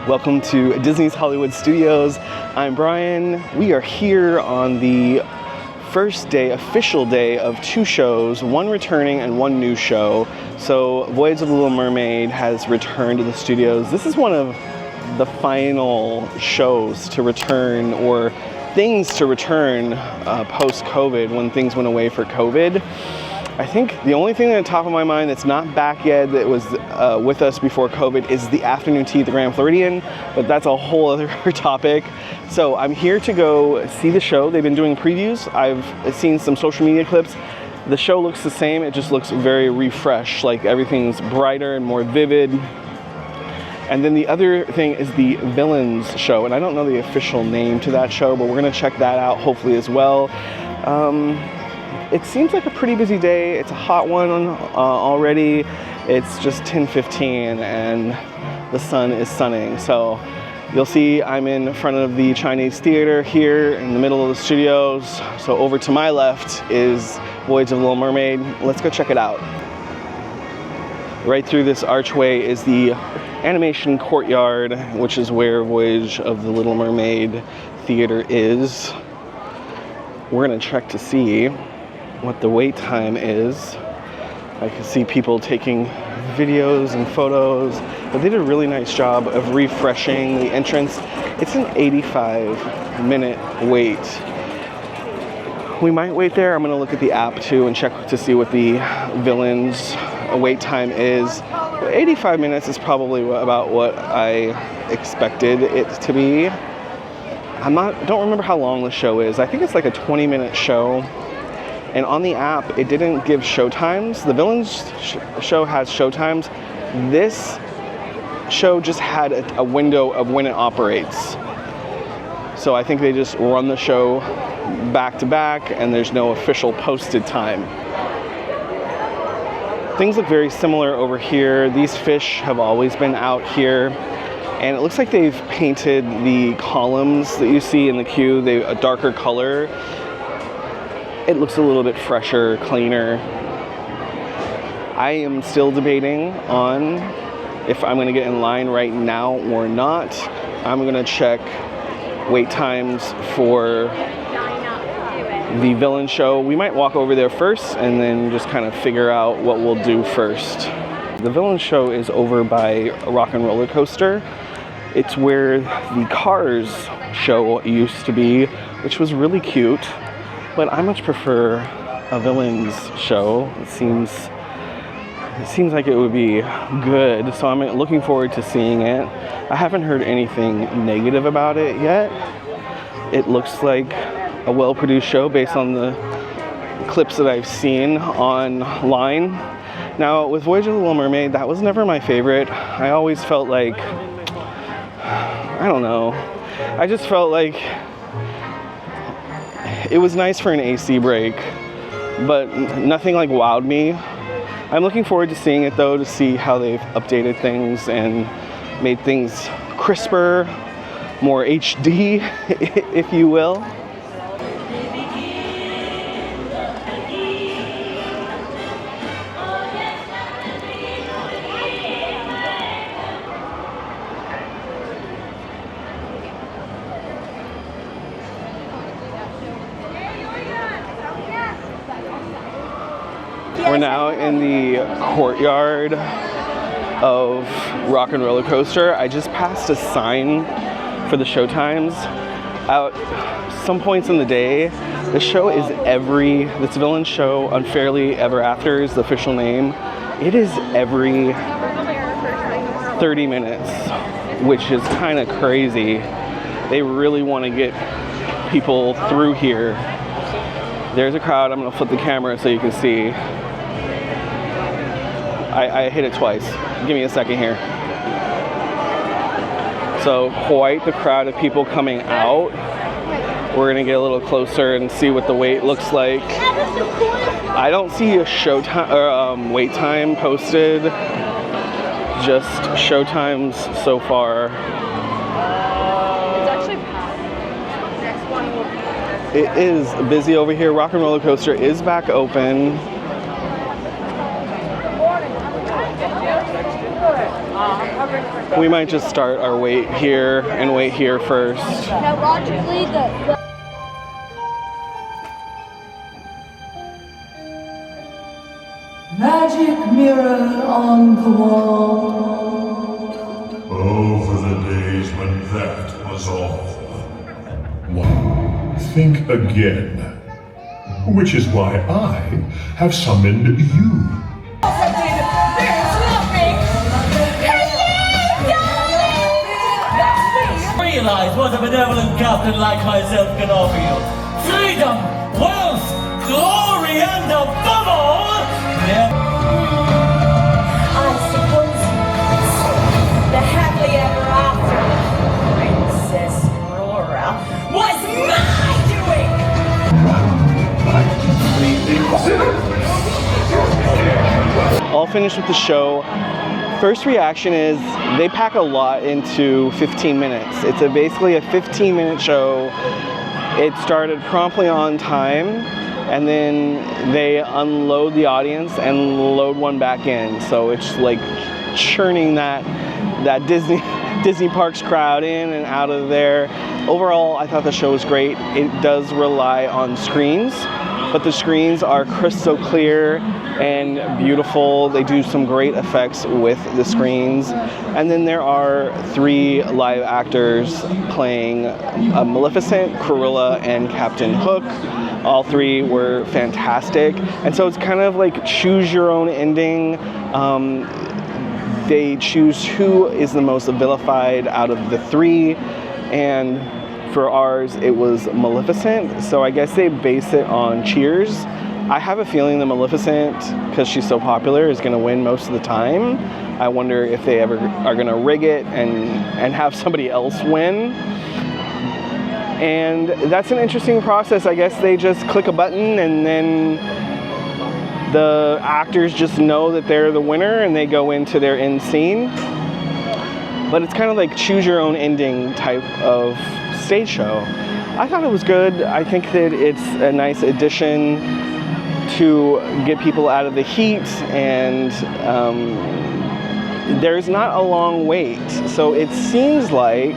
Welcome to Disney's Hollywood Studios. I'm Brian. We are here on the first day, official day of two shows, one returning and one new show. So Voyage of the Little Mermaid has returned to the studios. This is one of the final shows to return, or things to return post-COVID, when things went away for COVID. I think the only thing on the top of my mind that's not back yet that was with us before COVID is the afternoon tea at the Grand Floridian, but that's a whole other topic. So I'm here to go see the show. They've been doing previews. I've seen some social media clips. The show looks the same. It just looks very refreshed, like everything's brighter and more vivid. And then the other thing is the Villains show, and I don't know the official name to that show, but we're gonna check that out hopefully as well. It seems like a pretty busy day. It's a hot one already. It's just 10:15 and the sun is sunning. So you'll see I'm in front of the Chinese theater here in the middle of the studios. So over to my left is Voyage of the Little Mermaid. Let's go check it out. Right through this archway is the animation courtyard, which is where Voyage of the Little Mermaid theater is. We're gonna check to see what the wait time is. I can see people taking videos and photos, but they did a really nice job of refreshing the entrance. It's an 85-minute wait. We might wait there. I'm gonna look at the app too and check to see what the Villains wait time is. 85 minutes is probably about what I expected it to be. Don't remember how long the show is. I think it's like a 20-minute show. And on the app, it didn't give show times. The Villains show has show times. This show just had a window of when it operates. So I think they just run the show back to back, and there's no official posted time. Things look very similar over here. These fish have always been out here. And it looks like they've painted the columns that you see in the queue a darker color. It looks a little bit fresher, cleaner. I am still debating on if I'm gonna get in line right now or not. I'm gonna check wait times for the Villain show. We might walk over there first and then just kind of figure out what we'll do first. The Villain show is over by Rock and Roller Coaster. It's where the Cars show used to be, which was really cute. But I much prefer a Villains show. It seems like it would be good, so I'm looking forward to seeing it. I haven't heard anything negative about it yet. It looks like a well-produced show based on the clips that I've seen online. Now, with Voyage of the Little Mermaid, that was never my favorite. I always felt like, I don't know, I just felt like it was nice for an AC break, but nothing like wowed me. I'm looking forward to seeing it though, to see how they've updated things and made things crisper, more HD, if you will. We're now in the courtyard of Rock and Roller Coaster. I just passed a sign for the show times. At some points in the day, the show is this Villain show, Unfairly Ever After is the official name. It is every 30 minutes, which is kind of crazy. They really want to get people through here. There's a crowd. I'm gonna flip the camera so you can see. I hit it twice. Give me a second here. So quite the crowd of people coming out. We're gonna get a little closer and see what the wait looks like. I don't see a show time or wait time posted. Just show times so far. It's actually packed. Next one will be. It is busy over here. Rock and Roller Coaster is back open. I'm covering for We might just start our wait here and wait here first. Now, logically, the Magic mirror on the wall. Oh, for the days when that was all. Well, think again. Which is why I have summoned you. Realize what a benevolent captain like myself can offer you. Freedom, wealth, glory, and above all, I suppose the happily ever after Princess Aurora was my doing! All finished with the show. First reaction is they pack a lot into 15 minutes. It's basically a 15-minute show. It started promptly on time, and then they unload the audience and load one back in. So it's like churning that Disney Parks crowd in and out of there. Overall, I thought the show was great. It does rely on screens, but the screens are crystal clear and beautiful. They do some great effects with the screens. And then there are 3 live actors playing Maleficent, Cruella, and Captain Hook. All 3 were fantastic. And so it's kind of like choose your own ending. They choose who is the most vilified out of the 3. And for ours, it was Maleficent. So I guess they base it on Cheers. I have a feeling the Maleficent, because she's so popular, is going to win most of the time. I wonder if they ever are going to rig it and have somebody else win. And that's an interesting process. I guess they just click a button and then the actors just know that they're the winner and they go into their end scene. But it's kind of like choose your own ending type of stage show. I thought it was good. I think that it's a nice addition to get people out of the heat, and there's not a long wait. So it seems like,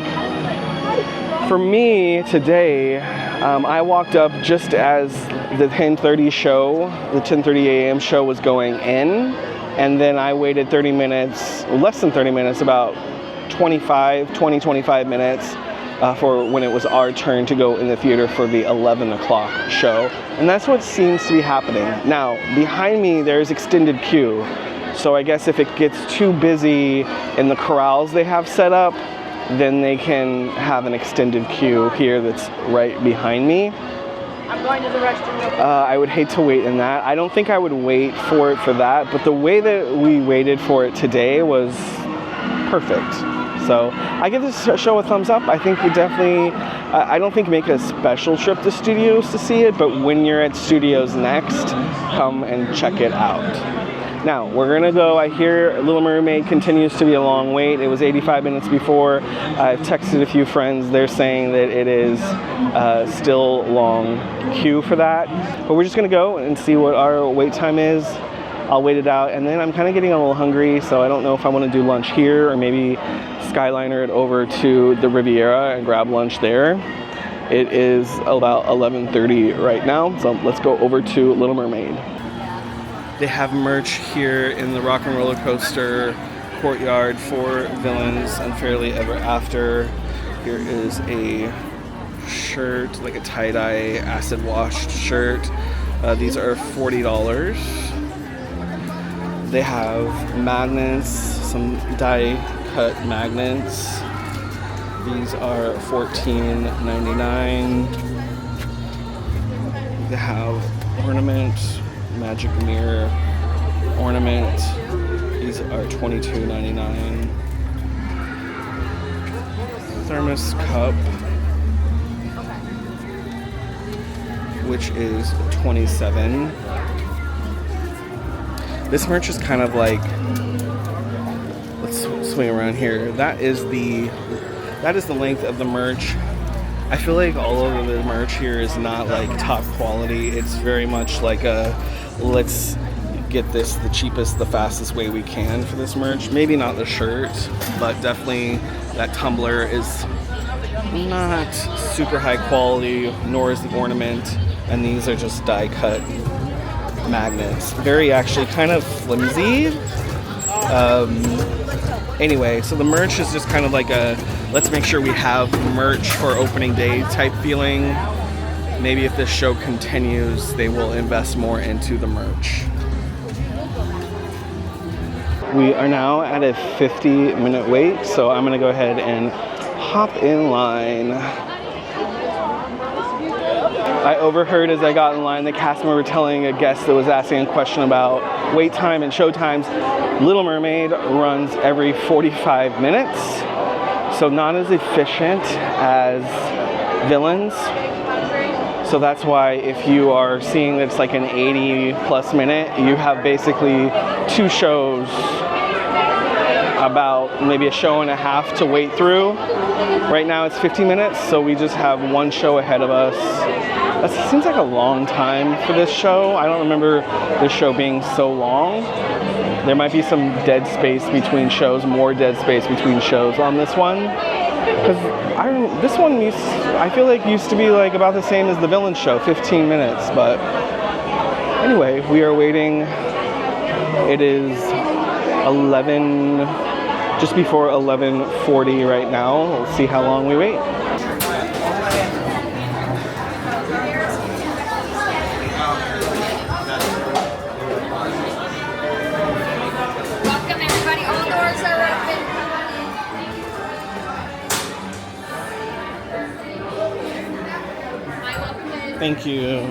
for me today, I walked up just as the 10:30 show, the 10:30 a.m. show was going in, and then I waited 30 minutes, less than 30 minutes, about 25 minutes for when it was our turn to go in the theater for the 11 o'clock show. And that's what seems to be happening. Now, behind me, there's extended queue. So I guess if it gets too busy in the corrals they have set up, then they can have an extended queue here that's right behind me. I'm going to the restroom. I would hate to wait in that. I don't think I would wait for it for that, but the way that we waited for it today was perfect. So I give this show a thumbs up. I think you definitely, I don't think make a special trip to studios to see it, but when you're at studios next, come and check it out. Now, we're gonna go. I hear Little Mermaid continues to be a long wait. It was 85 minutes before. I've texted a few friends. They're saying that it is still long queue for that. But we're just gonna go and see what our wait time is. I'll wait it out, and then I'm kind of getting a little hungry, so I don't know if I want to do lunch here or maybe Skyliner it over to the Riviera and grab lunch there. It is about 11:30 right now, so let's go over to Little Mermaid. They have merch here in the Rock and Roller Coaster courtyard for Villains and Fairly Ever After. Here is a shirt, like a tie-dye acid washed shirt. These are $40. They have magnets, some die cut magnets. These are $14.99. They have ornament, magic mirror ornament. These are $22.99. Thermos cup, which is $27. This merch is kind of like, let's swing around here. That is the length of the merch. I feel like all of the merch here is not like top quality. It's very much like a let's get this the cheapest, the fastest way we can for this merch. Maybe not the shirt, but definitely that tumbler is not super high quality, nor is the ornament. And these are just die cut magnets. Very actually kind of flimsy. Anyway, so the merch is just kind of like a, let's make sure we have merch for opening day type feeling. Maybe if this show continues, they will invest more into the merch. We are now at a 50-minute wait, so I'm gonna go ahead and hop in line. I overheard as I got in line, the cast member telling a guest that was asking a question about wait time and show times. Little Mermaid runs every 45 minutes, so not as efficient as Villains. So that's why if you are seeing that it's like an 80+ minute, you have basically 2 shows, about maybe a show and a half to wait through. Right now it's 50 minutes, so we just have 1 show ahead of us. That seems like a long time for this show. I don't remember this show being so long. There might be some dead space between shows, more dead space between shows on this one. Because this one I feel like used to be like about the same as the Villain show, 15 minutes. But anyway, we are waiting. It is 11, just before 11:40 right now. We'll see how long we wait. Welcome everybody, all doors are open. Thank you.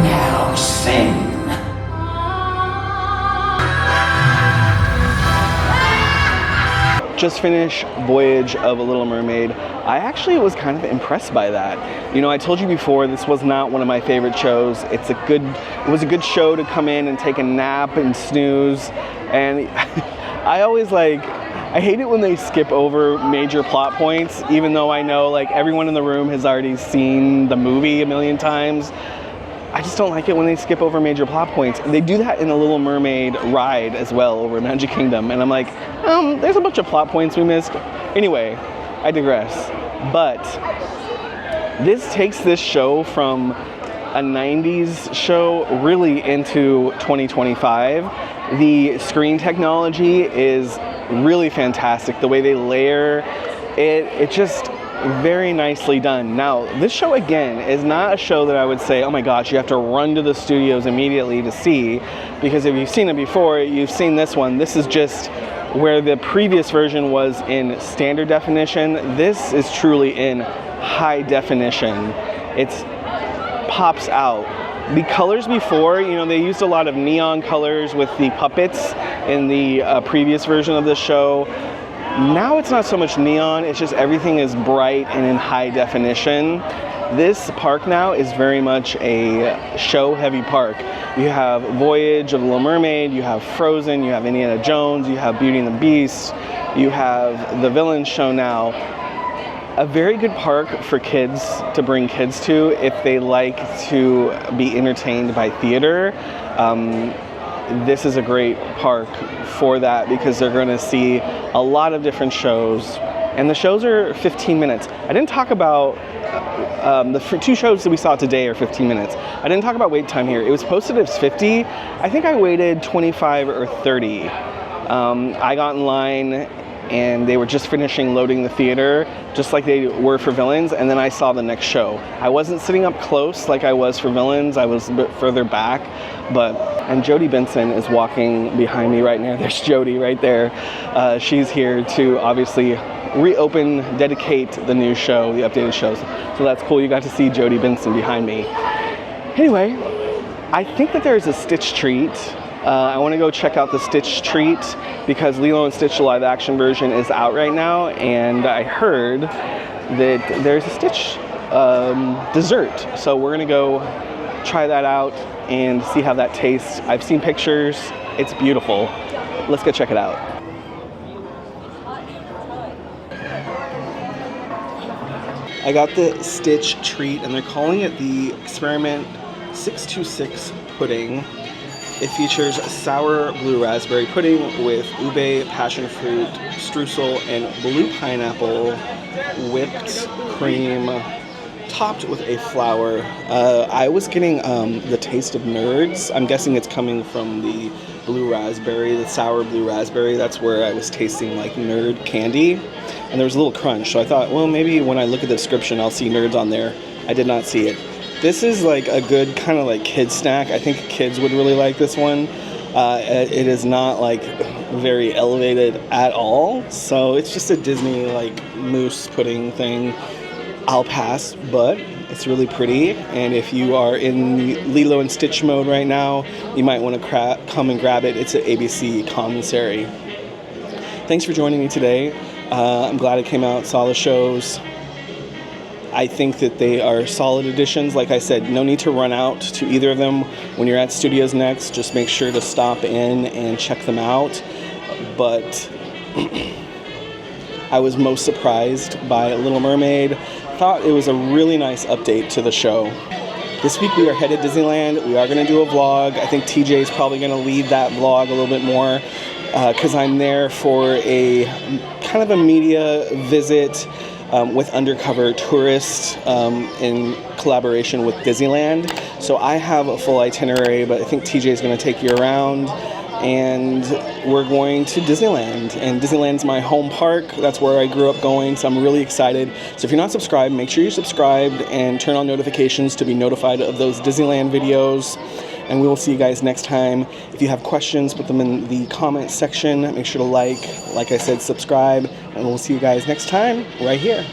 Now sing. Just finished Voyage of a Little Mermaid. I actually was kind of impressed by that. You know, I told you before this was not one of my favorite shows. It was a good show to come in and take a nap and snooze. And I hate it when they skip over major plot points, even though I know like everyone in the room has already seen the movie a million times. I just don't like it when they skip over major plot points. They do that in the Little Mermaid ride as well over Magic Kingdom. And I'm like, there's a bunch of plot points we missed. Anyway, I digress. But this takes this show from a 90s show really into 2025. The screen technology is really fantastic. The way they layer it, it just very nicely done. Now, this show again is not a show that I would say, oh my gosh, you have to run to the studios immediately to see, because if you've seen it before, you've seen this one. This is just where the previous version was in standard definition. This is truly in high definition. It pops out. The colors before, you know, they used a lot of neon colors with the puppets in the previous version of the show. Now it's not so much neon, it's just everything is bright and in high definition. This park now is very much a show-heavy park. You have Voyage of the Little Mermaid, you have Frozen, you have Indiana Jones, you have Beauty and the Beast, you have the Villain show now. A very good park for kids to bring kids to if they like to be entertained by theater. This is a great park for that because they're going to see a lot of different shows, and the shows are 15 minutes. I didn't talk about the 2 shows that we saw today are 15 minutes. I didn't talk about wait time here. It was posted as 50. I think I waited 25 or 30. I got in line and they were just finishing loading the theater, just like they were for Villains, and then I saw the next show. I wasn't sitting up close like I was for Villains, I was a bit further back, and Jodie Benson is walking behind me right now. There's Jodie right there. She's here to obviously reopen, dedicate the new show, the updated shows. So that's cool, you got to see Jodie Benson behind me. Anyway, I think that there's a Stitch treat I want to go check out the Stitch treat because Lilo and Stitch, the live action version, is out right now, and I heard that there's a Stitch dessert. So we're gonna go try that out and see how that tastes. I've seen pictures, it's beautiful. Let's go check it out. I got the Stitch treat, and they're calling it the Experiment 626 pudding. It features sour blue raspberry pudding with ube, passion fruit, streusel, and blue pineapple whipped cream topped with a flower. I was getting the taste of Nerds. I'm guessing it's coming from the blue raspberry, the sour blue raspberry. That's where I was tasting like Nerd candy. And there was a little crunch, so I thought, well, maybe when I look at the description, I'll see Nerds on there. I did not see it. This is like a good kind of like kid snack. I think kids would really like this one. It is not like very elevated at all. So it's just a Disney like mousse pudding thing. I'll pass, but it's really pretty. And if you are in Lilo and Stitch mode right now, you might want to come and grab it. It's an ABC commissary. Thanks for joining me today. I'm glad I came out, saw the shows. I think that they are solid additions. Like I said, no need to run out to either of them when you're at studios next. Just make sure to stop in and check them out. But I was most surprised by Little Mermaid. Thought it was a really nice update to the show. This week we are headed to Disneyland. We are going to do a vlog. I think TJ is probably going to lead that vlog a little bit more because I'm there for a kind of a media visit with undercover tourists in collaboration with Disneyland. So I have a full itinerary, but I think TJ is going to take you around, and we're going to Disneyland. And Disneyland's my home park. That's where I grew up going, so I'm really excited. So if you're not subscribed, make sure you're subscribed and turn on notifications to be notified of those Disneyland videos. And we will see you guys next time. If you have questions, put them in the comment section. Make sure to like I said, subscribe, and we'll see you guys next time right here.